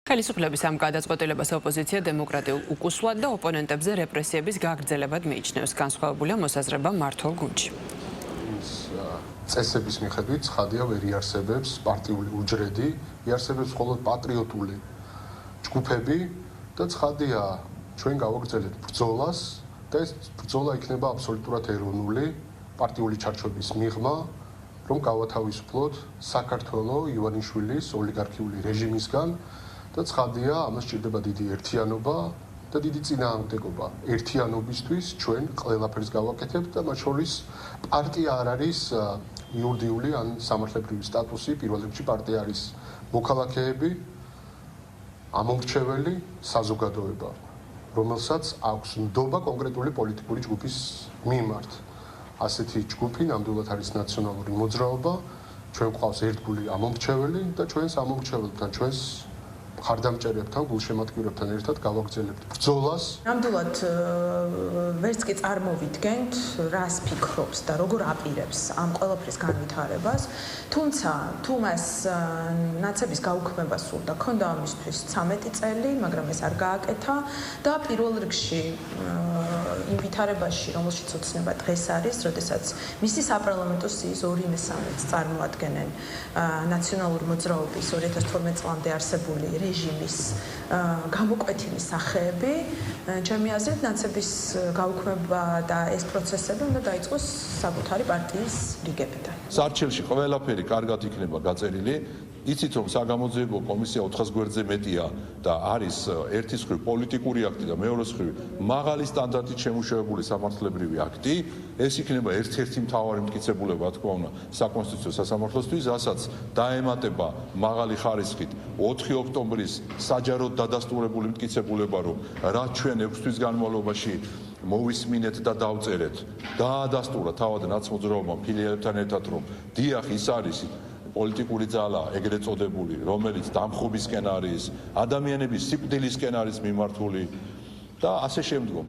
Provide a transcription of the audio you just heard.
ხელისუფლების ამ გადაწყვეტილებას ოპოზიცია დემოკრატიულ უკუსვლად და ოპონენტებზე რეპრესიების გაგრძელებად მიიჩნევს. განსხვავებულია მოსაზრება მართლ გუნდში. წესების მიხედვით ცხადია ვერ იარსებებს პარტიული უჯრედი, იარსებებს მხოლოდ პატრიოტული ჯგუფები და ცხადია ჩვენ გავაგრძელებთ ბრძოლას და ეს ბრძოლა იქნება აბსოლუტურად ეროვნული პარტიული ჩარჩოების მიღმა, რომ გავათავისუფლოთ საქართველოს ივანიშვილის ოლიგარქიული რეჟიმისგან და ცხადია ამას სჭირდება დიდი ერთიანობა და დიდი წინააღმდეგობა. ერთიანობისთვის ჩვენ ყველაფერს გავაკეთებთ და მათ შორის პარტია არ არის იურიდიული ან სამართლებრივი სტატუსი, პირველ რიგში პარტია არის მოქალაქეები, ამომრჩეველი საზოგადოება, რომელსაც აქვს ნდობა კონკრეტული პოლიტიკური ჯგუფის მიმართ. ასეთი ჯგუფი ნამდვილად არის ნაციონალური მოძრაობა, ჩვენ გვყავს ერთგული ამომრჩეველი და ჩვენს ამომრჩეველთან, ჩვენს ხარდამჭერებთან, გულშემატკივრებთან ერთად გავაგრძელებთ ბრძოლას. ნამდვილად ვერც კი წარმოვიდგენთ, რას ფიქრობს და როგორ აპირებს ამ ყველაფრის განვითარებას, თუმცა თუ მას ნაცების გაუქმება სურდა, ქონდა ამისთვის 13 წელი, მაგრამ ეს არ გააკეთა და პირველ რიგში იმ ვითარებაში, რომელშიც ოცნება დღეს არის, როდესაც მისი საპარლამენტო სიის 2/3-ს წარმოადგენენ ნაციონალური მოძრაობის 2012 წლამდე არსებული რეჟიმის გამოკვეთილი სახეები, ჩემი აზრით, ნაცების გაუქმება და ეს პროცესები უნდა დაიწყოს საკუთარი პარტიის რიგებიდან. სარჩელში ყველაფერი კარგად იქნება გაწერილი. იცით რომ საგამოძიებო კომისია 400 გვერდზე მეტია და არის ერთის მხრივ პოლიტიკური აქტი და მეორეს მხრივ მაღალი სტანდარტით შემუშავებული სამართლებრივი აქტი, ეს იქნება ერთ-ერთი მთავარი მტკიცებულება, თქმა უნდა, საკონსტიტუციო სასამართლოსთვის, რასაც დაემატება მაღალი ხარისხით 4 ოქტომბრის საჯაროდ დადასტურებული მტკიცებულება, რომ რაც ჩვენ 6 თვის განმავლობაში მოვისმინეთ და დავწერეთ, დაადასტურა თავად ნაცმოძრაობამ ფილიალებთან ერთად, რომ დიახ, ის არის პოლიტიკური ძალა, ეგრეთ წოდებული, რომელიც დამხობისკენ არის, ადამიანების სიკვდილისკენ არის მიმართული და ასე შემდგომ.